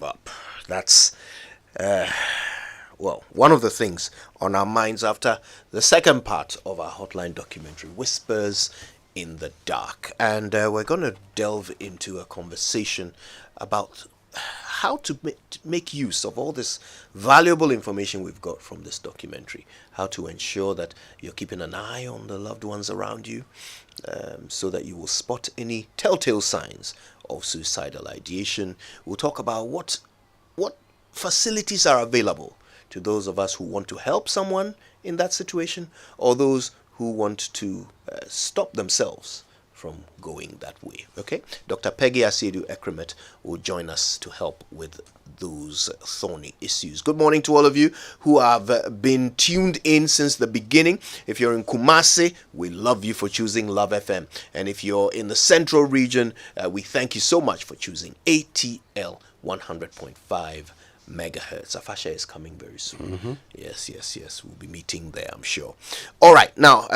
give up. That's, one of the things on our minds after the second part of our Hotline documentary, Whispers in the Dark. And we're going to delve into a conversation about how to make use of all this valuable information we've got from this documentary, how to ensure that you're keeping an eye on the loved ones around you, so that you will spot any telltale signs of suicidal ideation. We'll talk about what facilities are available to those of us who want to help someone in that situation, or those who want to stop themselves from going that way. Okay, Dr. Peggy Asiedu Ekremet will join us to help with those thorny issues. Good morning to all of you who have been tuned in since the beginning. If you're in Kumasi, we love you for choosing Love FM. And if you're in the central region, we thank you so much for choosing ATL 100.5 megahertz. Afasha is coming very soon. Yes. We'll be meeting there, I'm sure. All right. Now,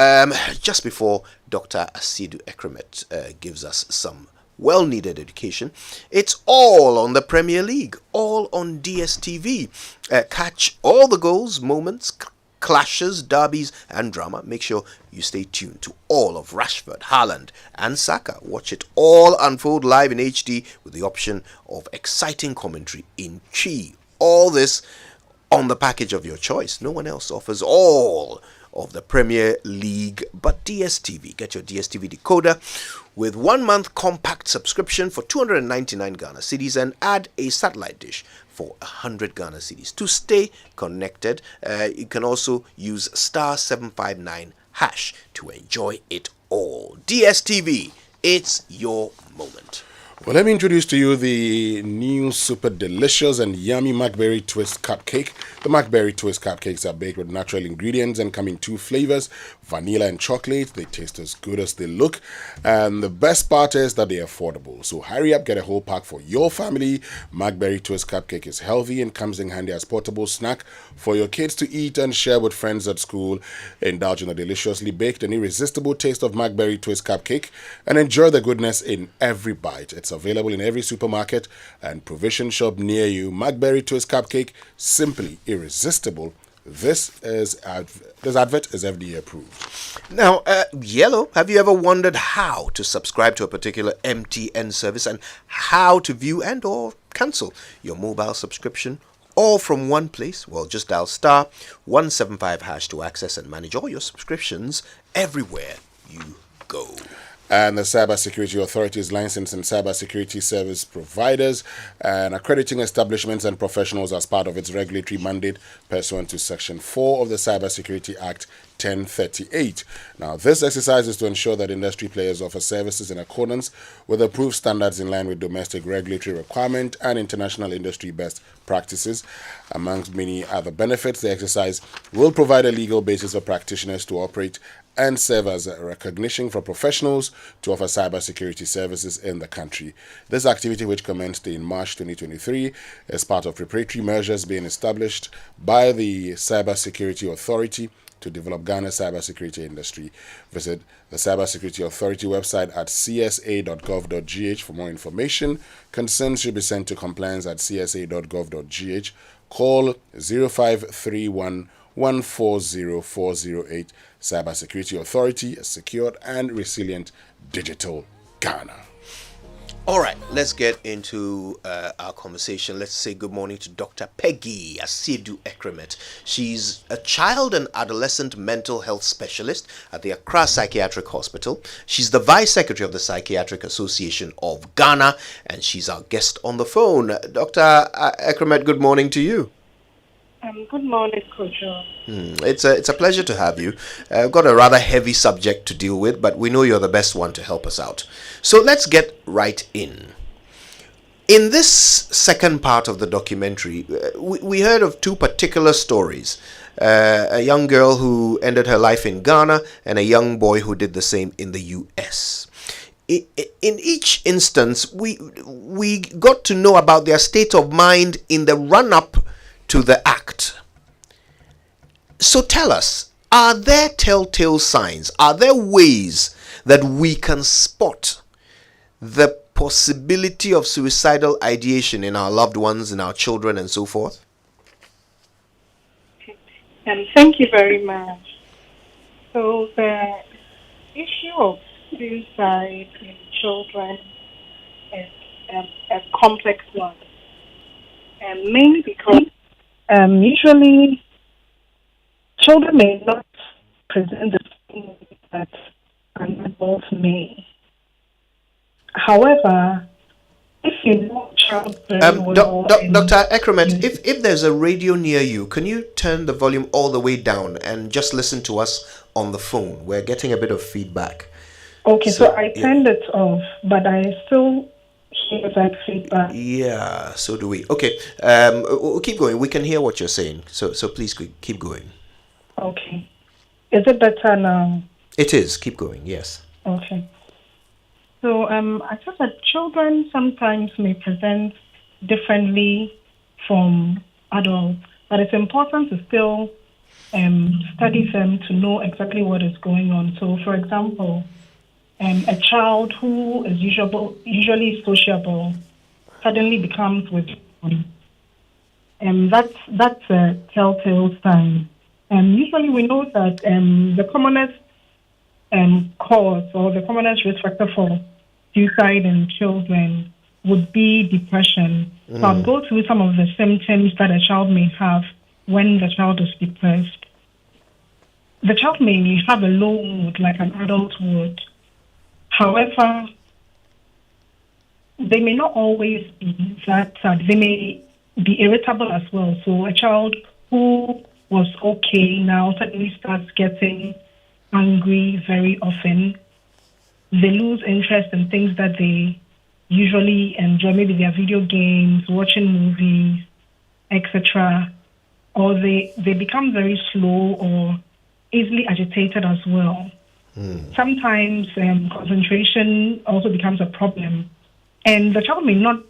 just before Dr. Asiedu Ekremet gives us some well-needed education, it's all on the Premier League, all on DSTV. Catch all the goals, moments, clashes, derbies, and drama. Make sure you stay tuned to all of Rashford, Haaland, and Saka. Watch it all unfold live in HD with the option of exciting commentary in Chi. All this on the package of your choice. No one else offers all of the Premier League but DSTV. Get your DSTV decoder with 1 month compact subscription for 299 Ghana cedis and add a satellite dish for 100 Ghana cedis. To stay connected, you can also use *759# to enjoy it all. DSTV, it's your moment. Well, let me introduce to you the new super delicious and yummy Macberry Twist Cupcake. The Macberry Twist Cupcakes are baked with natural ingredients and come in 2 flavors, vanilla and chocolate. They taste as good as they look. And the best part is that they're affordable. So hurry up, get a whole pack for your family. Macberry Twist Cupcake is healthy and comes in handy as portable snack for your kids to eat and share with friends at school. Indulge in the deliciously baked and irresistible taste of Macberry Twist Cupcake and enjoy the goodness in every bite. It's available in every supermarket and provision shop near you. Macberry Twist Cupcake, simply irresistible. This advert is FDA approved. Now, Yellow, have you ever wondered how to subscribe to a particular MTN service and how to view and or cancel your mobile subscription all from one place? Well, just dial *175# to access and manage all your subscriptions everywhere you go. And the Cybersecurity Authority is licensing cybersecurity service providers and accrediting establishments and professionals as part of its regulatory mandate pursuant to Section 4 of the Cybersecurity Act 1038. Now, this exercise is to ensure that industry players offer services in accordance with approved standards in line with domestic regulatory requirement and international industry best practices. Amongst many other benefits, the exercise will provide a legal basis for practitioners to operate and serve as a recognition for professionals to offer cybersecurity services in the country. This activity, which commenced in March 2023, is part of preparatory measures being established by the Cybersecurity Authority to develop Ghana's cybersecurity industry. Visit the Cybersecurity Authority website at csa.gov.gh for more information. Concerns should be sent to compliance@csa.gov.gh. Call 0531 140408. Cybersecurity Authority, a secured and resilient digital Ghana. All right, let's get into our conversation. Let's say good morning to Dr. Peggy Asiedu Ekremet. She's a child and adolescent mental health specialist at the Accra Psychiatric Hospital. She's the Vice Secretary of the Psychiatric Association of Ghana, and she's our guest on the phone. Dr. Ekremet, good morning to you. Good morning, Coach. It's a pleasure to have you. I've got a rather heavy subject to deal with, but we know you're the best one to help us out. So let's get right in. In this second part of the documentary, we heard of 2 particular stories. A young girl who ended her life in Ghana and a young boy who did the same in the US. In each instance, we got to know about their state of mind in the run-up to the act. So tell us, are there telltale signs? Are there ways that we can spot the possibility of suicidal ideation in our loved ones, in our children, and so forth? Thank you very much. So the issue of suicide in children is a complex one, and mainly because usually children may not present the same way that an adult may. However, if you know a child very well and Dr. Ekremet, you if there's a radio near you, can you turn the volume all the way down and just listen to us on the phone? We're getting a bit of feedback. okay, so I Yeah. turned it off, but I still hear that feedback. Yeah, so do we. Okay, we'll keep going. We can hear what you're saying. So please keep going. Okay. Is it better now? It is. Keep going. Yes. Okay. So I thought that children sometimes may present differently from adults, but it's important to still study them to know exactly what is going on. So, for example, a child who is usually sociable suddenly becomes withdrawn. That's a telltale sign. Usually, we know that the commonest cause or the commonest risk factor for suicide in children would be depression. So I'll go through some of the symptoms that a child may have when the child is depressed. The child may have a low mood like an adult would. However, they may not always be that sad. They may be irritable as well. So a child who was okay now suddenly starts getting angry very often. They lose interest in things that they usually enjoy, maybe their video games, watching movies, etc. Or they become very slow or easily agitated as well. Sometimes concentration also becomes a problem. And the child may not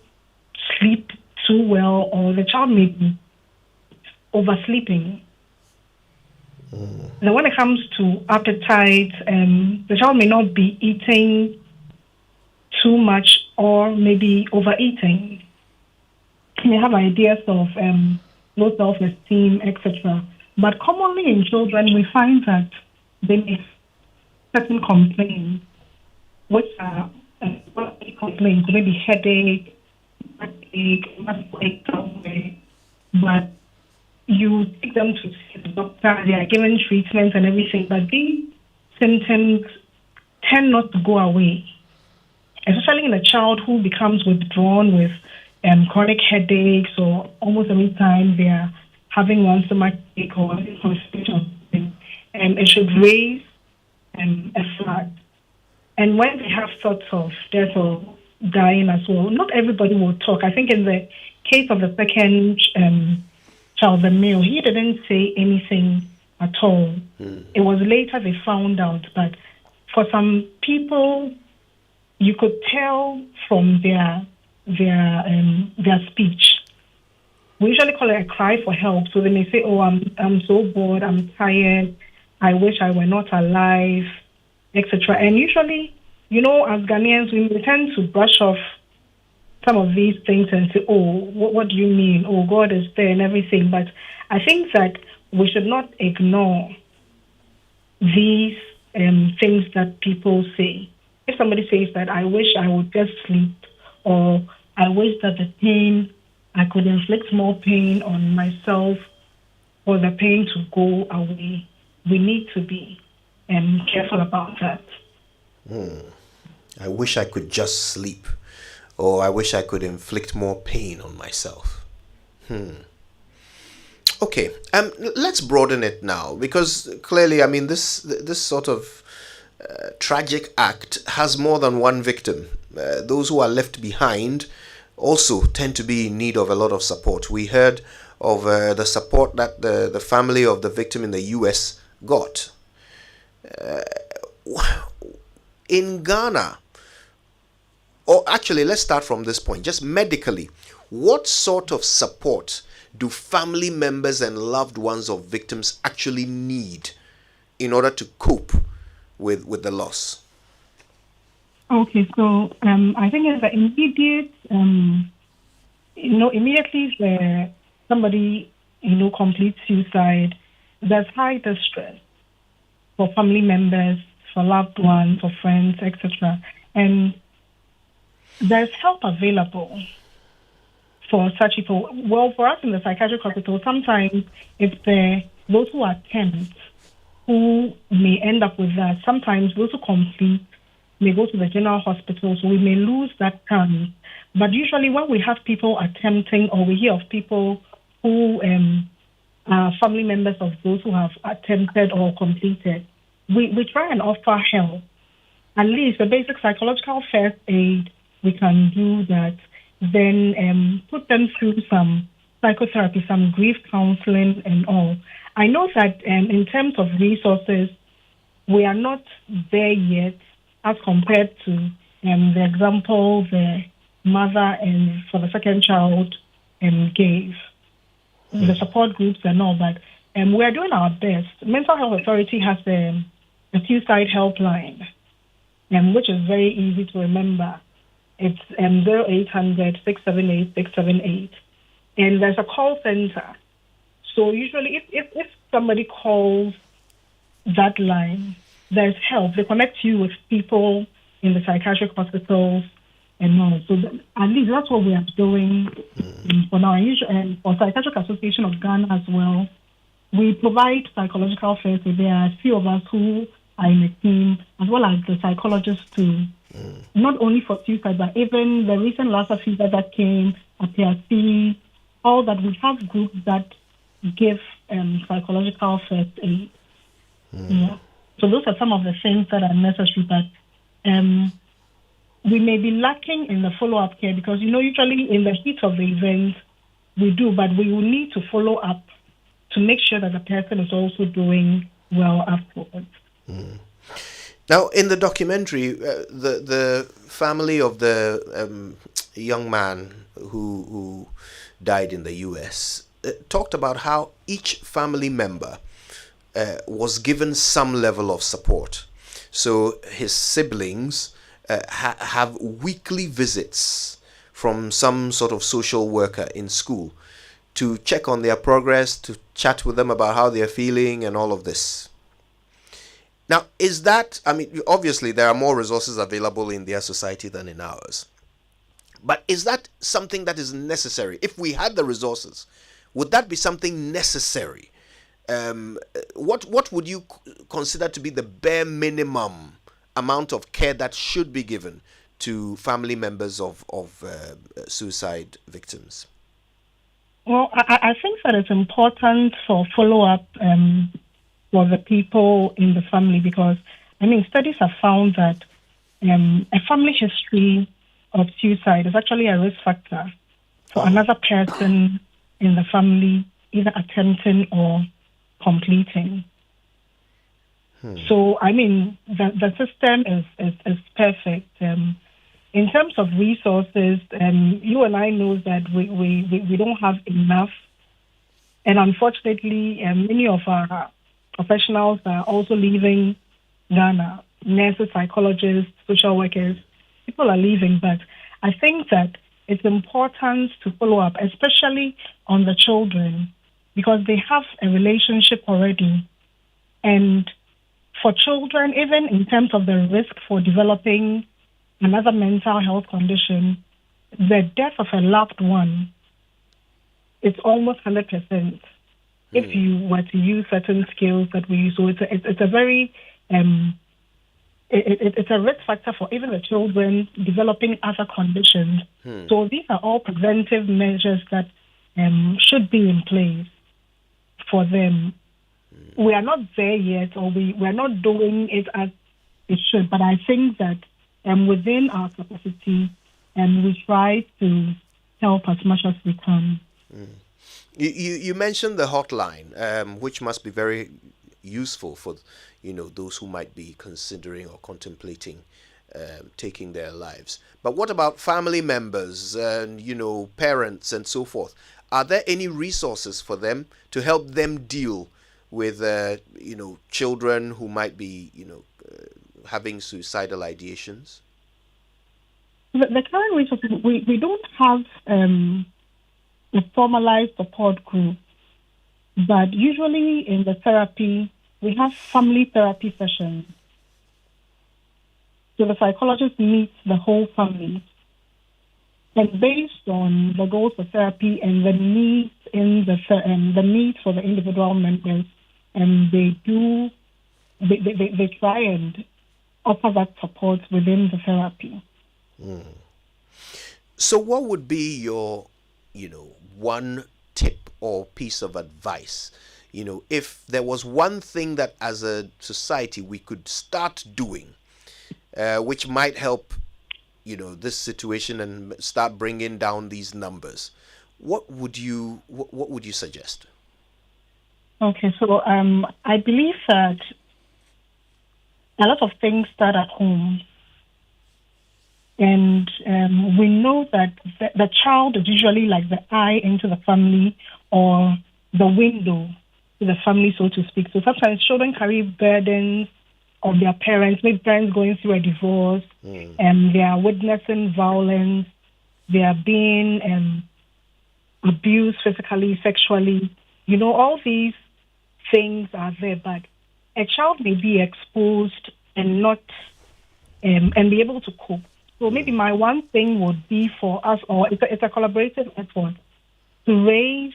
sleep too well, or the child may be oversleeping. Then when it comes to appetite, the child may not be eating too much or maybe overeating. They may have ideas of low self-esteem, etc. But commonly in children, we find that they may have certain complaints, which are complaints, maybe headache, backache, muscle somewhere, but you take them to see the doctor, they are given treatment and everything, but these symptoms tend not to go away, especially in a child who becomes withdrawn with chronic headaches, or almost every time they are having one stomach ache or constipation, and it should raise a flag. And when they have thoughts of death or dying as well, not everybody will talk. I think in the case of the second child, the male, he didn't say anything at all. It was later they found out, but for some people, you could tell from their speech. We usually call it a cry for help. So they may say, "Oh, I'm so bored. I'm tired. I wish I were not alive," etc. And usually, as Ghanaians, we tend to brush off some of these things and say, "Oh, what do you mean? Oh, God is there and everything." But I think that we should not ignore these things that people say. If somebody says that, "I wish I would just sleep," or "I wish that I could inflict more pain on myself for the pain to go away," we need to be careful about that. I wish I could just sleep, or I wish I could inflict more pain on myself. Okay, let's broaden it now, because clearly, I mean, this sort of tragic act has more than one victim. Those who are left behind also tend to be in need of a lot of support. We heard of the support that the family of the victim in the US got. In Ghana, or actually, let's start from this point, just medically, what sort of support do family members and loved ones of victims actually need in order to cope with the loss? Okay, so I think in the immediate, immediately somebody, completes suicide, there's high distress for family members, for loved ones, for friends, etc. And there's help available for such people. Well, for us in the psychiatric hospital, sometimes if those who attempt who may end up with that, sometimes those who complete may go to the general hospital, so we may lose that chance. But usually when we have people attempting, or we hear of people who are family members of those who have attempted or completed, we try and offer help. At least the basic psychological first aid, we can do that. Then put them through some psychotherapy, some grief counseling and all. I know that in terms of resources, we are not there yet as compared to the example the mother and for the second child gave, the support groups and all that. We are doing our best. Mental Health Authority has a suicide helpline, which is very easy to remember. It's 0800 678 678. And there's a call center. So usually if somebody calls that line, there's help. They connect you with people in the psychiatric hospitals and all. So at least that's what we are doing for now. And for Psychiatric Association of Ghana as well, we provide psychological first aid. There are a few of us who are in a team, as well as the psychologists too. Not only for suicide, but even the recent Lassa fever that came, APRC, all that. We have groups that give psychological first aid. Yeah. So those are some of the things that are necessary, but we may be lacking in the follow-up care because, usually in the heat of the event, we do, but we will need to follow up to make sure that the person is also doing well afterwards. Now, in the documentary, the family of the young man who died in the U.S. Talked about how each family member was given some level of support. So his siblings have weekly visits from some sort of social worker in school to check on their progress, to chat with them about how they're feeling and all of this. Now, is that, obviously there are more resources available in their society than in ours. But is that something that is necessary? If we had the resources, would that be something necessary? What would you consider to be the bare minimum amount of care that should be given to family members of suicide victims? Well, I think that it's important for follow-up for the people in the family because, studies have found that a family history of suicide is actually a risk factor for another person in the family either attempting or completing. So, the system is perfect. In terms of resources, you and I know that we don't have enough. And unfortunately, many of our professionals are also leaving Ghana. Nurses, psychologists, social workers, people are leaving. But I think that it's important to follow up, especially on the children, because they have a relationship already. And for children, even in terms of the risk for developing another mental health condition, the death of a loved one is almost 100%. If you were to use certain skills that we use, so it's a very it's a risk factor for even the children developing other conditions. So these are all preventive measures that should be in place for them. We are not there yet, or we're not doing it as it should, but I think that within our capacity, we try to help as much as we can. You mentioned the hotline, which must be very useful for those who might be considering or contemplating taking their lives. But what about family members and parents and so forth? Are there any resources for them to help them deal with children who might be having suicidal ideations? The current resources, we don't have a formalized support group, but usually in the therapy, we have family therapy sessions. So the psychologist meets the whole family, and based on the goals of therapy and the needs the needs for the individual members, and they try and offer that support within the therapy. So, what would be your, one tip or piece of advice? If there was one thing that as a society we could start doing, which might help, this situation and start bringing down these numbers, what would you suggest? Okay, so I believe that a lot of things start at home. And we know that the child is usually like the eye into the family or the window to the family, so to speak. So sometimes children carry burdens of their parents, maybe parents going through a divorce, and they are witnessing violence, they are being abused physically, sexually. All these things are there, but a child may be exposed and not and be able to cope. So maybe my one thing would be for us, or it's a collaborative effort, to raise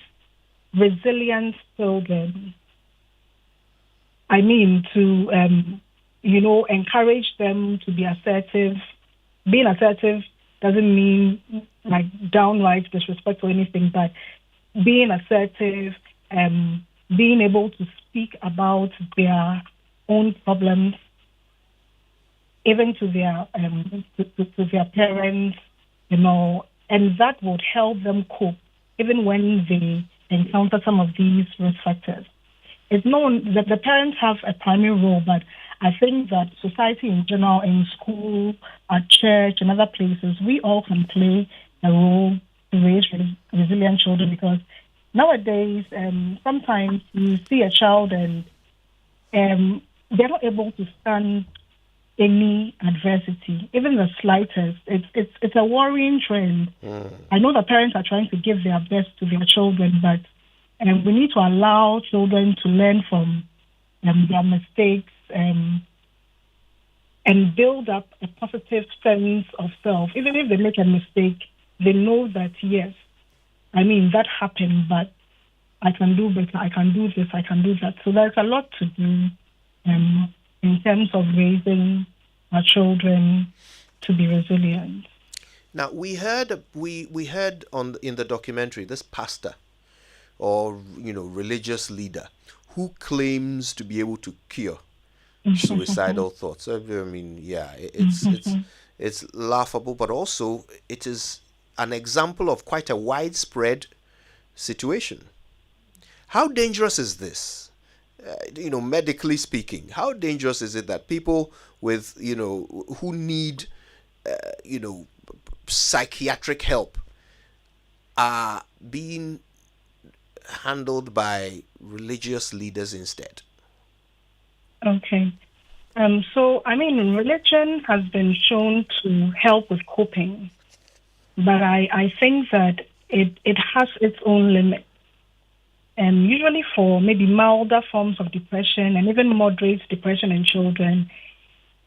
resilient children. I mean, to, encourage them to be assertive. Being assertive doesn't mean like downright disrespect or anything, but being assertive, being able to speak about their own problems, even to their to their parents, and that would help them cope, even when they encounter some of these risk factors. It's known that the parents have a primary role, but I think that society in general, in school, at church, and other places, we all can play a role to raise resilient children, because nowadays, sometimes you see a child and they're not able to stand any adversity, even the slightest. It's a worrying trend. I know the parents are trying to give their best to their children, but we need to allow children to learn from their mistakes and build up a positive sense of self. Even if they make a mistake, they know that, yes, I mean, that happened, but I can do better, I can do this, I can do that. So there's a lot to do in terms of raising our children to be resilient. Now, we heard in the documentary this pastor or religious leader who claims to be able to cure suicidal thoughts. I mean, yeah, it's laughable, but also it is an example of quite a widespread situation. How dangerous is this? Medically speaking, how dangerous is it that people with, who need, psychiatric help are being handled by religious leaders instead? Okay. So, I mean, religion has been shown to help with coping, but I think that it has its own limits. And usually for maybe milder forms of depression and even moderate depression in children,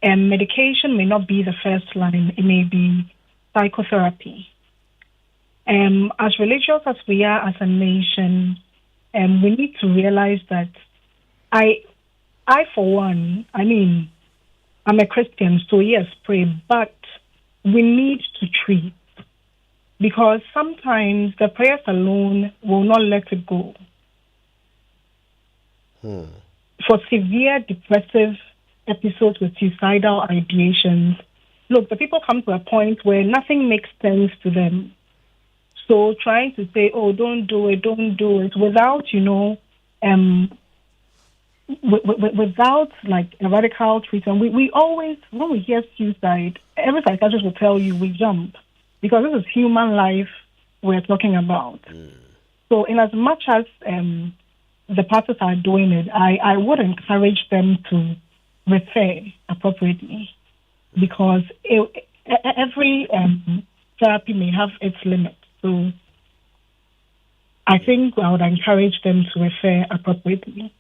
medication may not be the first line. It may be psychotherapy. As religious as we are as a nation, we need to realize that I for one, I mean, I'm a Christian, so yes, pray, but we need to treat, because sometimes the prayers alone will not let it go. For severe depressive episodes with suicidal ideations, look, the people come to a point where nothing makes sense to them. So trying to say, oh, don't do it, without, without like a radical treatment. We always, when we hear suicide, every psychiatrist will tell you we jump, because this is human life we're talking about. So in as much as the pastors are doing it, I would encourage them to refer appropriately, because every therapy may have its limits. So I think I would encourage them to refer appropriately.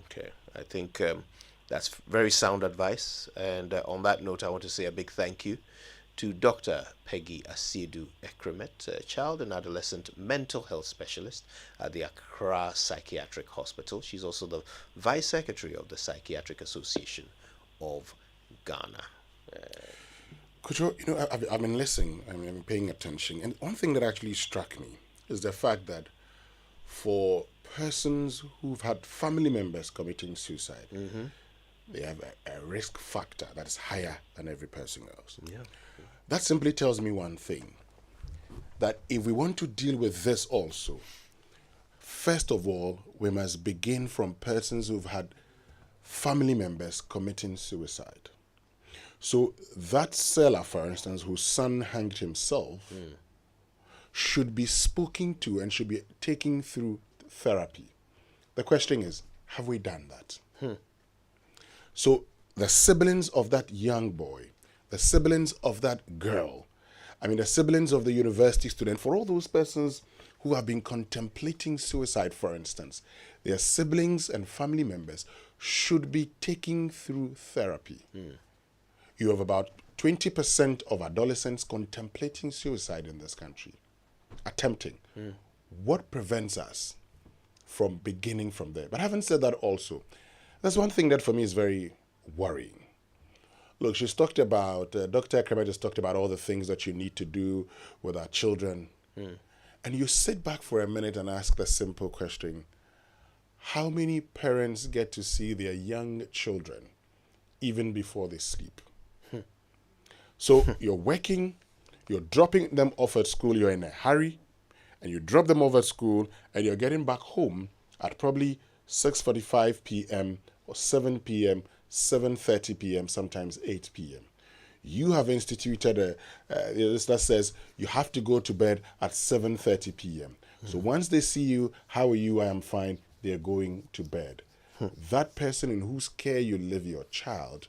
Okay, I think that's very sound advice. And on that note, I want to say a big thank you to Dr. Peggy Asiedu Ekremet, a child and adolescent mental health specialist at the Accra Psychiatric Hospital. She's also the Vice Secretary of the Psychiatric Association of Ghana. Kojo, I've been listening, I'm paying attention, and one thing that actually struck me is the fact that for persons who've had family members committing suicide, they have a risk factor that is higher than every person else. Yeah. That simply tells me one thing, that if we want to deal with this also, first of all, we must begin from persons who've had family members committing suicide. So that seller, for instance, whose son hanged himself, should be spoken to and should be taken through therapy. The question is, have we done that? So the siblings of that young boy, the siblings of that girl, the siblings of the university student, for all those persons who have been contemplating suicide, for instance, their siblings and family members should be taken through therapy. You have about 20% of adolescents contemplating suicide in this country, attempting. What prevents us from beginning from there? But having said that also, there's one thing that for me is very worrying. Look, she's talked about, Dr. Ekremet has talked about all the things that you need to do with our children. And you sit back for a minute and ask the simple question, how many parents get to see their young children even before they sleep? So you're working, you're dropping them off at school, you're in a hurry, and you drop them off at school, and you're getting back home at probably 6:45 p.m. or 7 p.m., 7:30 p.m., sometimes 8 p.m. You have instituted that says you have to go to bed at 7:30 p.m. So once they see you, how are you? I am fine. They're going to bed. That person in whose care you leave your child,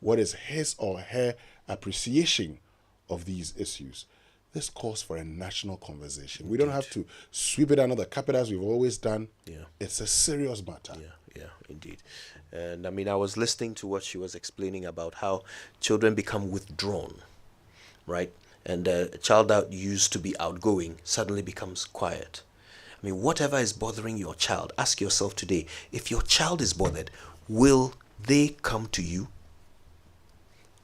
what is his or her appreciation of these issues? This calls for a national conversation. We don't have to sweep it under the carpet as we've always done. Yeah. It's a serious matter. Yeah, indeed. And I was listening to what she was explaining about how children become withdrawn, right? And a child that used to be outgoing suddenly becomes quiet. Whatever is bothering your child, ask yourself today, if your child is bothered, will they come to you?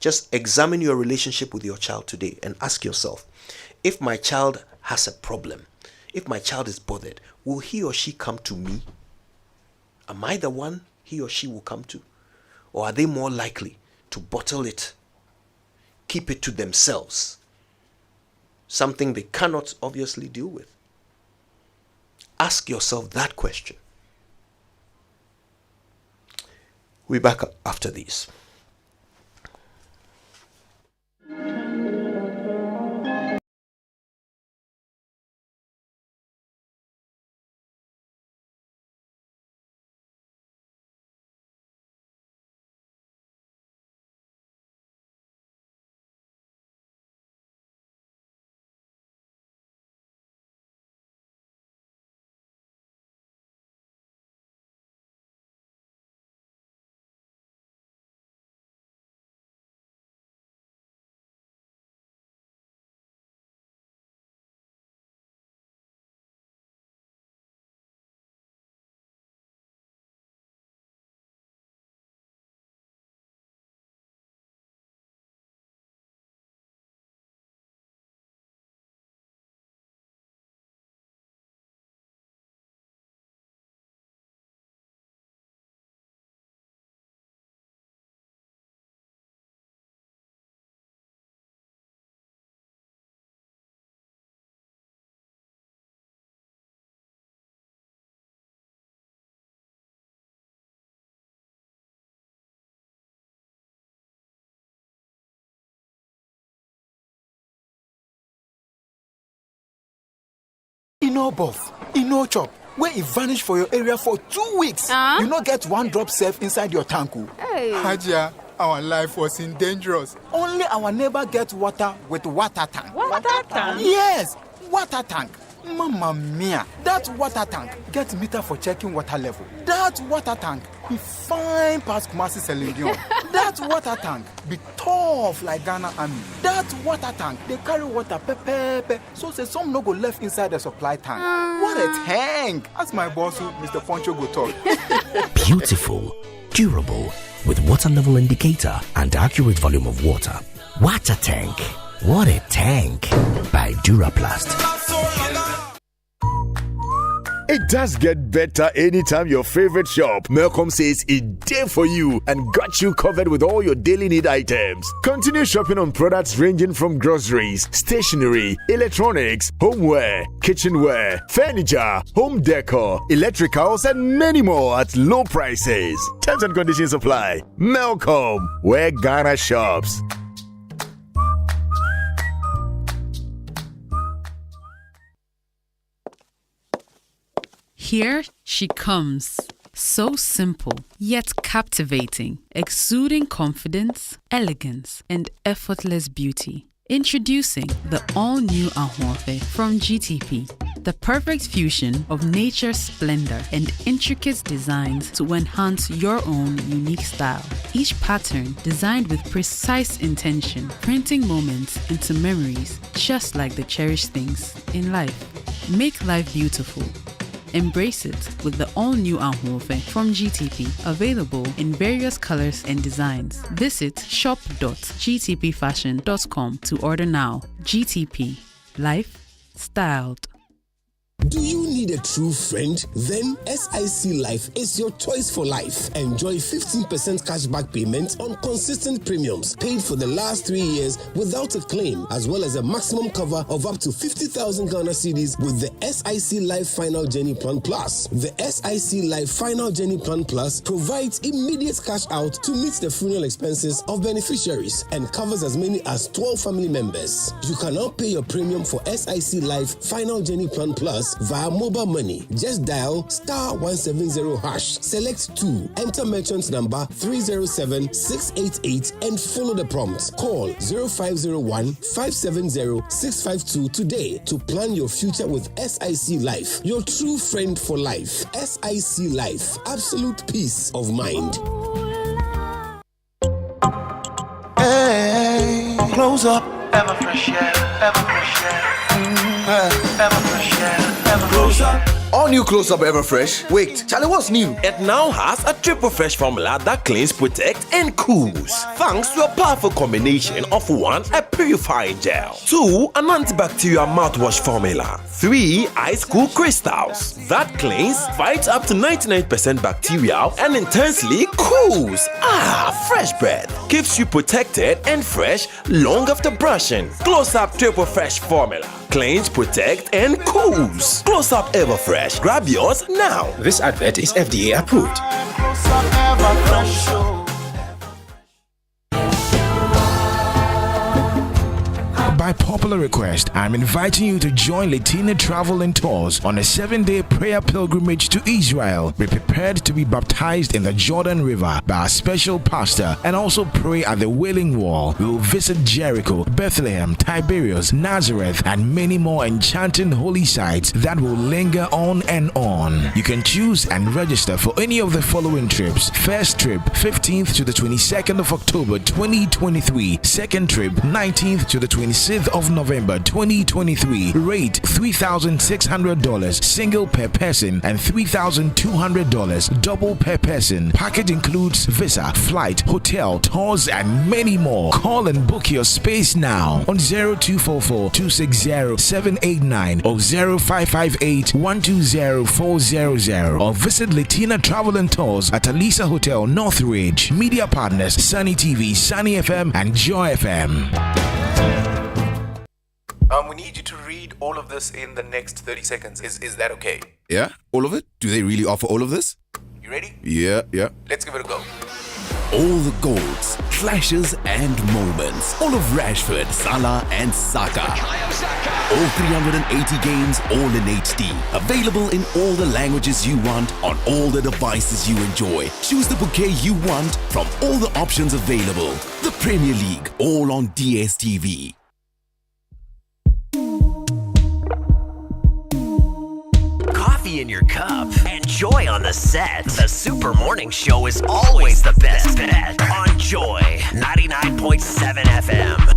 Just examine your relationship with your child today and ask yourself, if my child has a problem, if my child is bothered, will he or she come to me? Am I the one he or she will come to? Or are they more likely to bottle it, keep it to themselves? Something they cannot obviously deal with. Ask yourself that question. We'll be back after these. E no buff, e no chop. When e vanish for your area for 2 weeks, you no get one drop safe inside your tank. Hey. Hajia, our life was in dangerous. Only our neighbor gets water with water tank. Water tank? Yes, water tank. Mamma mia, that water tank gets meter for checking water level. That water tank be fine past Kumasi Selindion. That water tank be tough like Ghana Army. That water tank, they carry water pepe, so say some no go left inside the supply tank. What a tank! As my boss, Mr. Poncho, go talk. Beautiful, durable, with water level indicator and accurate volume of water. Water tank. What a tank! By Duraplast. It does get better anytime your favorite shop, Melcom, says it's there for you and got you covered with all your daily need items. Continue shopping on products ranging from groceries, stationery, electronics, homeware, kitchenware, furniture, home decor, electricals, and many more at low prices. Terms and conditions apply. Melcom, where Ghana shops. Here she comes. So simple, yet captivating, exuding confidence, elegance, and effortless beauty. Introducing the all-new Ahorfe from GTP. The perfect fusion of nature's splendor and intricate designs to enhance your own unique style. Each pattern designed with precise intention, printing moments into memories, just like the cherished things in life. Make life beautiful. Embrace it with the all-new Ahorfe from GTP, available in various colors and designs. Visit shop.gtpfashion.com to order now. GTP. Life styled. Do you need a true friend? Then SIC Life is your choice for life. Enjoy 15% cashback payment on consistent premiums paid for the last 3 years without a claim, as well as a maximum cover of up to 50,000 Ghana cedis with the SIC Life Final Journey Plan Plus. The SIC Life Final Journey Plan Plus provides immediate cash out to meet the funeral expenses of beneficiaries and covers as many as 12 family members. You can now pay your premium for SIC Life Final Journey Plan Plus via mobile money. Just dial *170#, select 2, enter merchant number 307688 and follow the prompts. Call 0501-570-652 today to plan your future with SIC Life, your true friend for life. SIC Life, absolute peace of mind. Hey, close up, ever fresh air, ever fresh air. Ever fresh air, ever close up. All new Close Up Everfresh. Wait, Charlie, what's new? It now has a triple fresh formula that cleans, protects, and cools. Thanks to a powerful combination of 1, a purifying gel, 2, an antibacterial mouthwash formula, 3, ice cool crystals that cleans, fights up to 99% bacteria, and intensely cools. Fresh breath keeps you protected and fresh long after brushing. Close Up Triple Fresh formula cleans, protect, and cools. Close Up Everfresh. Grab yours now. This advert is FDA approved. By popular request, I'm inviting you to join Latina Travel and Tours on a 7-day prayer pilgrimage to Israel. Be prepared to be baptized in the Jordan River by a special pastor and also pray at the Wailing Wall. We will visit Jericho, Bethlehem, Tiberias, Nazareth, and many more enchanting holy sites that will linger on and on. You can choose and register for any of the following trips. First trip, 15th to the 22nd of October 2023. Second trip, 19th to the 26th of November 2023. Rate $3,600 single per person and $3,200 double per person. Package includes visa, flight, hotel, tours, and many more. Call and book your space now on 0244-260-789 or 0558-120-400 or visit Latina Travel and Tours at Alisa Hotel, Northridge. Media partners Sunny TV, Sunny FM, and Joy FM. We need you to read all of this in the next 30 seconds. Is that okay? Yeah? All of it? Do they really offer all of this? You ready? Yeah. Let's give it a go. All the goals, flashes, and moments. All of Rashford, Salah, and Saka. All 380 games, all in HD. Available in all the languages you want, on all the devices you enjoy. Choose the bouquet you want from all the options available. The Premier League, all on DSTV. Coffee in your cup and joy on the set. The Super Morning Show is always the best bet on Joy 99.7 FM.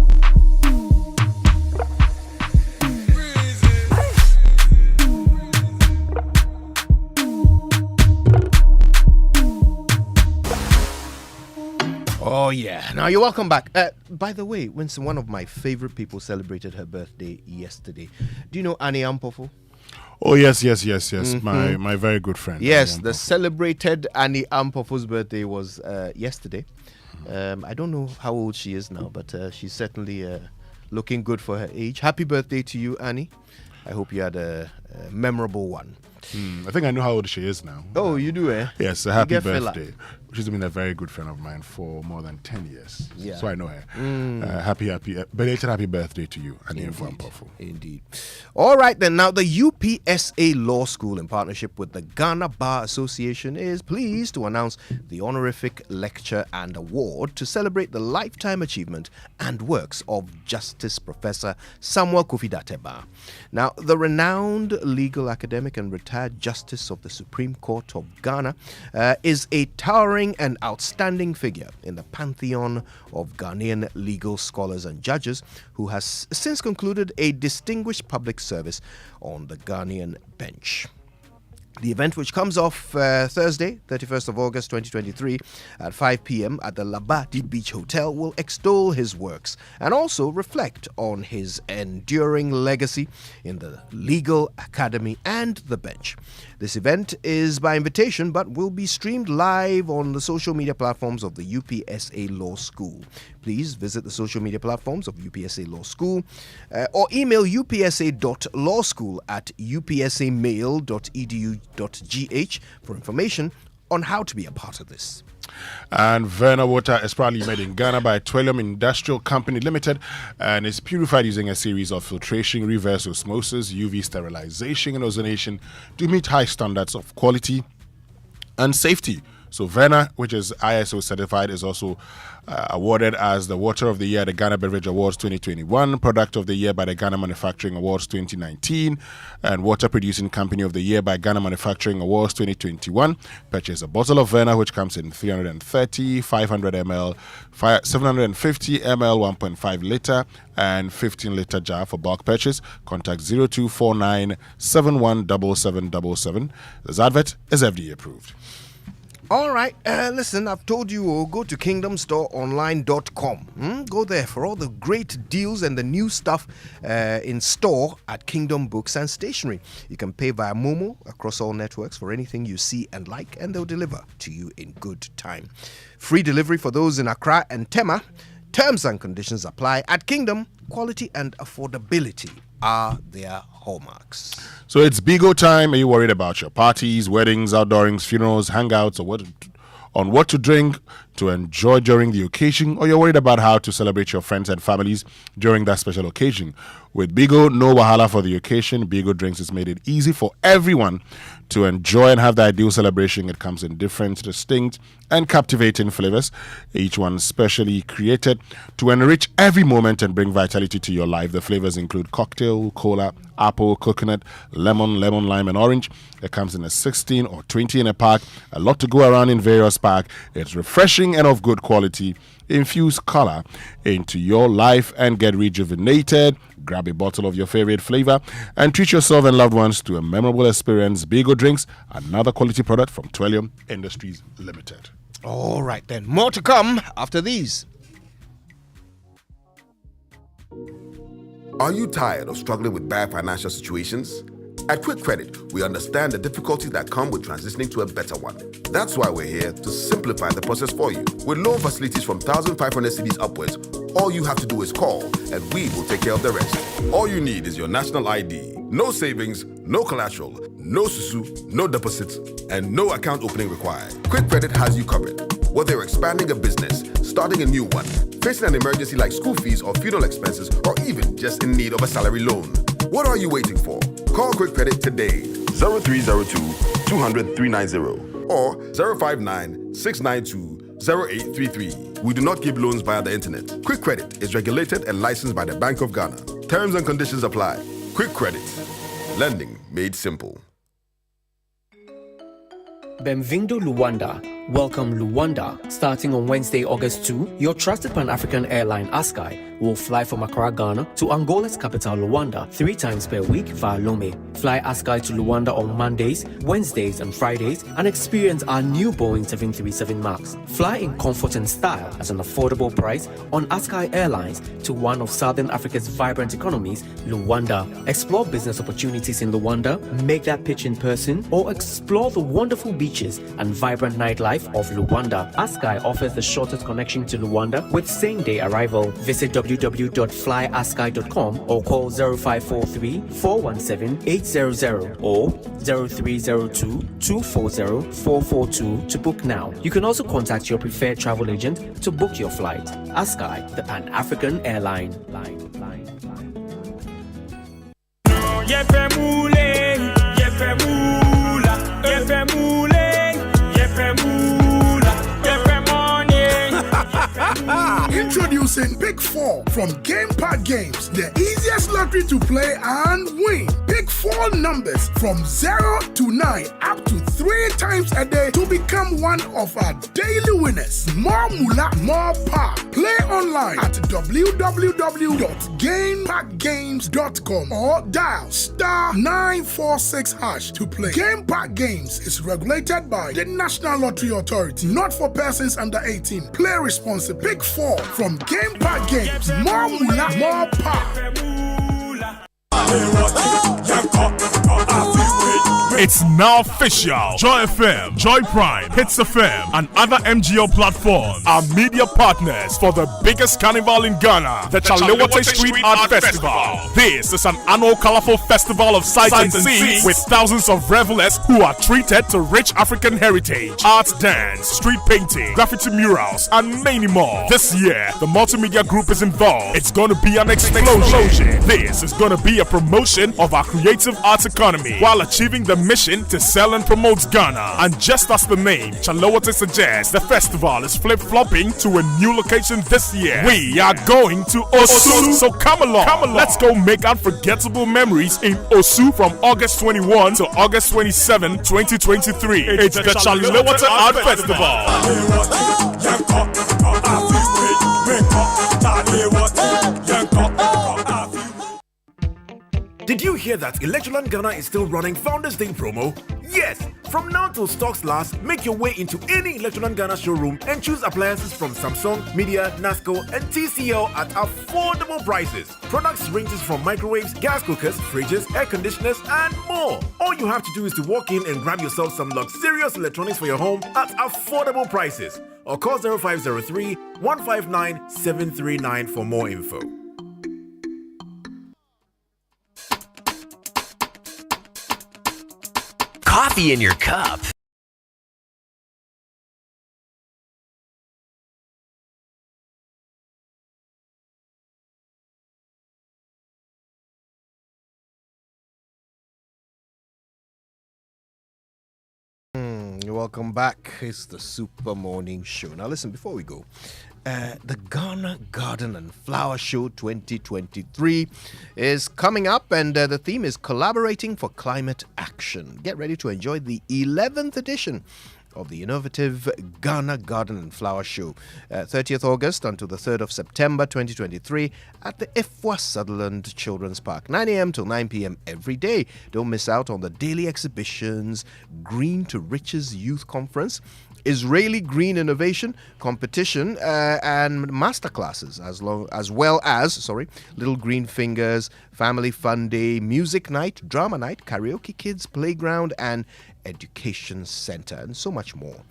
Oh, yeah. Now, you're welcome back. By the way, Winston, one of my favorite people celebrated her birthday yesterday. Do you know Annie Ampofo? Oh, yes. My very good friend. Yes, the celebrated Annie Ampofo's birthday was yesterday. I don't know how old she is now, but she's certainly looking good for her age. Happy birthday to you, Annie. I hope you had a memorable one. I think I know how old she is now. Oh, you do, eh? Yes, a happy birthday. She's been a very good friend of mine for more than 10 years. Yeah. So I know her. Belated happy birthday to you, Annie Mfwampofu. Indeed. All right, then. Now, the UPSA Law School, in partnership with the Ghana Bar Association, is pleased to announce the honorific lecture and award to celebrate the lifetime achievement and works of Justice Professor Samuel Kofi Dateba. Now, the renowned legal academic and retired Justice of the Supreme Court of Ghana is a towering and outstanding figure in the pantheon of Ghanaian legal scholars and judges, who has since concluded a distinguished public service on the Ghanaian bench. The event, which comes off Thursday, 31st of August 2023 at 5 p.m. at the Labadi Beach Hotel, will extol his works and also reflect on his enduring legacy in the legal academy and the bench. This event is by invitation but will be streamed live on the social media platforms of the UPSA Law School. Please visit the social media platforms of UPSA Law School or email upsa.lawschool@upsamail.edu.gh for information on how to be a part of this. And Verna water is proudly made in Ghana by Twellium Industrial Company Limited and is purified using a series of filtration, reverse osmosis, UV sterilization, and ozonation to meet high standards of quality and safety. So Verna, which is ISO certified, is also awarded as the Water of the Year at the Ghana Beverage Awards 2021, Product of the Year by the Ghana Manufacturing Awards 2019, and Water Producing Company of the Year by Ghana Manufacturing Awards 2021. Purchase a bottle of Verna, which comes in 330, 500 ml, 750 ml, 1.5 liter, and 15 liter jar for bulk purchase. Contact 0249 717777. This advert is FDA approved. All right, listen, I've told you, go to kingdomstoreonline.com. Go there for all the great deals and the new stuff in store at Kingdom Books and Stationery. You can pay via Momo across all networks for anything you see and like, and they'll deliver to you in good time. Free delivery for those in Accra and Tema. Terms and conditions apply. At Kingdom, quality and affordability are their hallmarks. So it's Bigo time. Are you worried about your parties, weddings, outdoorings, funerals, hangouts, or what to drink to enjoy during the occasion, or you're worried about how to celebrate your friends and families during that special occasion? With Bigo, no wahala for the occasion. Bigo Drinks has made it easy for everyone to enjoy and have the ideal celebration. It comes in different, distinct, and captivating flavors, each one specially created to enrich every moment and bring vitality to your life. The flavors include cocktail, cola, apple, coconut, lemon, lime, and orange. It comes in a 16 or 20 in a pack. A lot to go around in various packs. It's refreshing and of good quality. Infuse color into your life and get rejuvenated. Grab a bottle of your favorite flavor and treat yourself and loved ones to a memorable experience. Bigo Drinks, another quality product from Twellium Industries Limited. All right, then. More to come after these. Are you tired of struggling with bad financial situations? At Quick Credit, we understand the difficulties that come with transitioning to a better one. That's why we're here to simplify the process for you. With loan facilities from 1,500 cedis upwards, all you have to do is call and we will take care of the rest. All you need is your national ID. No savings, no collateral, no susu, no deposits, and no account opening required. Quick Credit has you covered. Whether you're expanding a business, starting a new one, facing an emergency like school fees or funeral expenses, or even just in need of a salary loan. What are you waiting for? Call Quick Credit today. 0302 200 390 or 059 692 0833. We do not give loans via the internet. Quick Credit is regulated and licensed by the Bank of Ghana. Terms and conditions apply. Quick Credit. Lending made simple. Benvindo Luanda. Welcome Luanda. Starting on Wednesday, August 2, your trusted Pan-African airline Askai will fly from Accra, Ghana to Angola's capital Luanda 3 times per week via Lome. Fly Askai to Luanda on Mondays, Wednesdays and Fridays and experience our new Boeing 737 MAX. Fly in comfort and style at an affordable price on Askai Airlines to one of Southern Africa's vibrant economies, Luanda. Explore business opportunities in Luanda, make that pitch in person or explore the wonderful beaches and vibrant nightlife of Luanda. Askai offers the shortest connection to Luanda with same-day arrival. Visit www.flyaskai.com or call 0543 417 800 or 0302 240 442 to book now. You can also contact your preferred travel agent to book your flight. Askai, the Pan-African airline. Introducing Pick 4 from Game Park Games, the easiest lottery to play and win. Pick 4 numbers from 0 to 9 up to 3 times a day to become one of our daily winners. More moolah, more power. Play online at www.gameparkgames.com or dial *946# to play. Game Park Games is regulated by the National Lottery Authority, not for persons under 18. Play responsibly. Pick 4 from Game Park Games. More moolah, more power. It's now official. Joy FM, Joy Prime, Hits FM, and other MGO platforms are media partners for the biggest carnival in Ghana, the Chalewote Street Art Festival. This is an annual colorful festival of sights and scenes with thousands of revelers who are treated to rich African heritage, art, dance, street painting, graffiti murals, and many more. This year, the multimedia group is involved. It's going to be an explosion. This is going to be a promotion of our creative arts economy while achieving the mission to sell and promote Ghana. And just as the name Chalewote suggests, the festival is flip-flopping to a new location this year. We are going to Osu, so come along. Let's go make unforgettable memories in Osu from August 21 to August 27, 2023. It's the Chalewote Art Festival. Did you hear that Electroland Ghana is still running Founders Day promo? Yes! From now till stocks last, make your way into any Electroland Ghana showroom and choose appliances from Samsung, Media, Nasco, and TCL at affordable prices. Products ranges from microwaves, gas cookers, fridges, air conditioners, and more. All you have to do is to walk in and grab yourself some luxurious electronics for your home at affordable prices. Or call 0503 159 739 for more info. Coffee in your cup. Welcome back. It's the Super Morning Show. Now listen, before we go, the Ghana Garden and Flower Show 2023 is coming up, and the theme is Collaborating for Climate Action. Get ready to enjoy the 11th edition of the innovative Ghana Garden and Flower Show, 30th August until the 3rd of September 2023 at the Ifwa Sutherland Children's Park, 9 a.m. till 9 p.m. every day. Don't miss out on the daily exhibitions, Green to Riches Youth Conference, Israeli Green Innovation Competition, and masterclasses, as well as Little Green Fingers, Family Fun Day, Music Night, Drama Night, Karaoke Kids Playground, and Education Center, and so much more.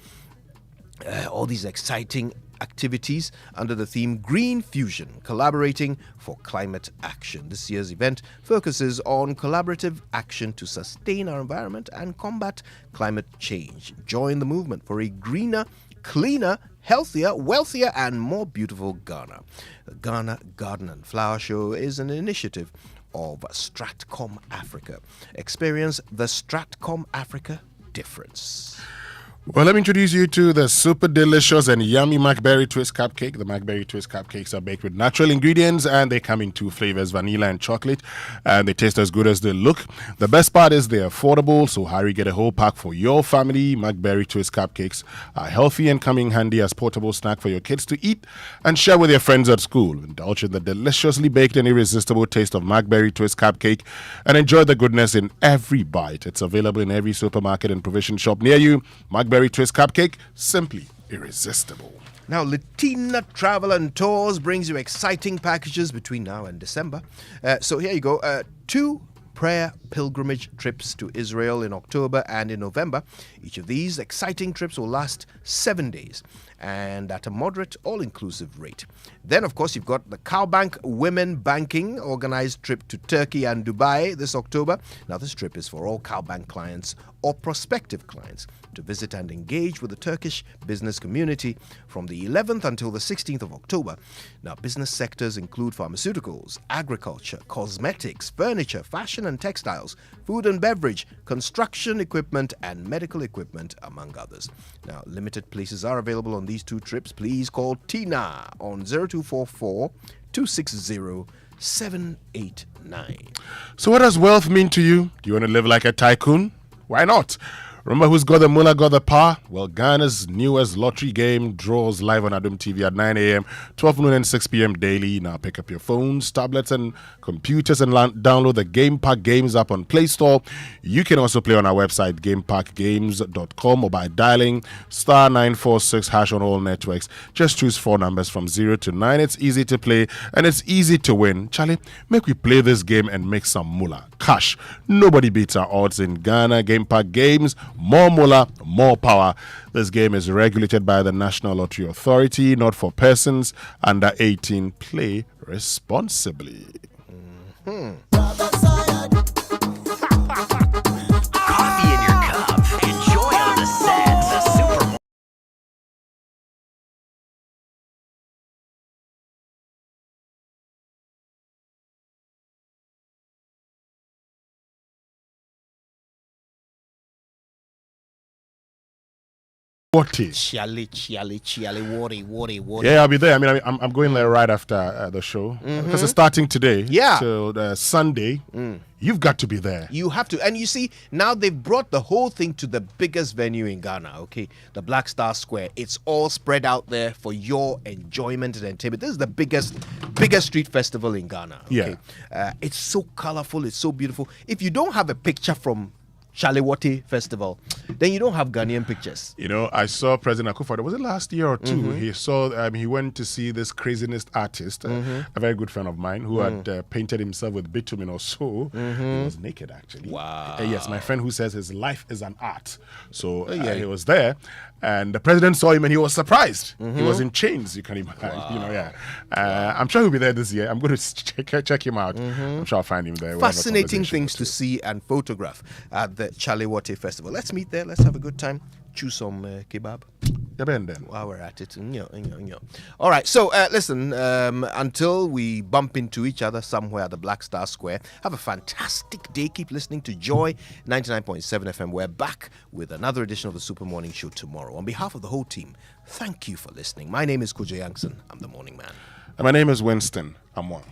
All these exciting activities under the theme Green Fusion, Collaborating for Climate Action. This year's event focuses on collaborative action to sustain our environment and combat climate change. Join the movement for a greener, cleaner, healthier, wealthier, and more beautiful Ghana. The Ghana Garden and Flower Show is an initiative of Stratcom Africa. Experience the Stratcom Africa difference. Well, let me introduce you to the super delicious and yummy McBerry Twist Cupcake. The McBerry Twist Cupcakes are baked with natural ingredients and they come in two flavors, vanilla and chocolate, and they taste as good as they look. The best part is they're affordable, so hurry, get a whole pack for your family. McBerry Twist Cupcakes are healthy and come in handy as portable snack for your kids to eat and share with your friends at school. Indulge in the deliciously baked and irresistible taste of McBerry Twist Cupcake and enjoy the goodness in every bite. It's available in every supermarket and provision shop near you. McBerry Twist Cupcake, simply irresistible. Now, Latina Travel and Tours brings you exciting packages between now and December. So here you go. 2 prayer pilgrimage trips to Israel in October and in November. Each of these exciting trips will last 7 days and at a moderate all-inclusive rate. Then, of course, you've got the Cowbank Women Banking organized trip to Turkey and Dubai this October. Now, this trip is for all Cowbank clients or prospective clients to visit and engage with the Turkish business community from the 11th until the 16th of October. Now, business sectors include pharmaceuticals, agriculture, cosmetics, furniture, fashion and textiles, food and beverage, construction equipment, and medical equipment, among others. Now, limited places are available on these 2 trips. Please call Tina on 0244 260 789. So what does wealth mean to you? Do you want to live like a tycoon? Why not? Remember who's got the mullah, got the power? Well, Ghana's newest lottery game draws live on Adum TV at 9 a.m., 12 noon and 6 p.m. daily. Now pick up your phones, tablets and computers and download the Game Park Games app on Play Store. You can also play on our website, gameparkgames.com, or by dialing *946# on all networks. Just choose 4 numbers from 0 to 9. It's easy to play and it's easy to win. Charlie, make we play this game and make some mullah. Cash. Nobody beats our odds in Ghana. Game Park Games. More mullah, more power. This game is regulated by the National Lottery Authority, not for persons under 18. Play responsibly. Coffee in your cup. Enjoy on the set. The super. What is? Chiali, worry. Yeah, I'll be there. I mean, I'm going there right after the show because it's starting today. Yeah. Till Sunday. You've got to be there. You have to. And you see, now they've brought the whole thing to the biggest venue in Ghana, okay? The Black Star Square. It's all spread out there for your enjoyment and entertainment. This is the biggest street festival in Ghana, okay? Yeah. It's so colorful. It's so beautiful. If you don't have a picture from Chalewati Festival, then you don't have Ghanaian pictures. You know, I saw President Akufo-Addo, was it last year or 2? He went to see this craziness artist, a very good friend of mine, who had painted himself with bitumen or so. He was naked, actually. Wow. Yes, my friend who says his life is an art. So he was there, and the president saw him and he was surprised. He was in chains, you can imagine. Wow. You know, I'm sure he'll be there this year. I'm going to check him out. I'm sure I'll find him there. We'll Fascinating things to see and photograph at the Chalewati Festival. Let's meet there. Let's have a good time. Choose some kebab. While we're at it. All right. So listen, until we bump into each other somewhere at the Black Star Square, have a fantastic day. Keep listening to Joy 99.7 FM. We're back with another edition of the Super Morning Show tomorrow. On behalf of the whole team, thank you for listening. My name is Kojo Yankson. I'm the morning man. And my name is Winston Amwang.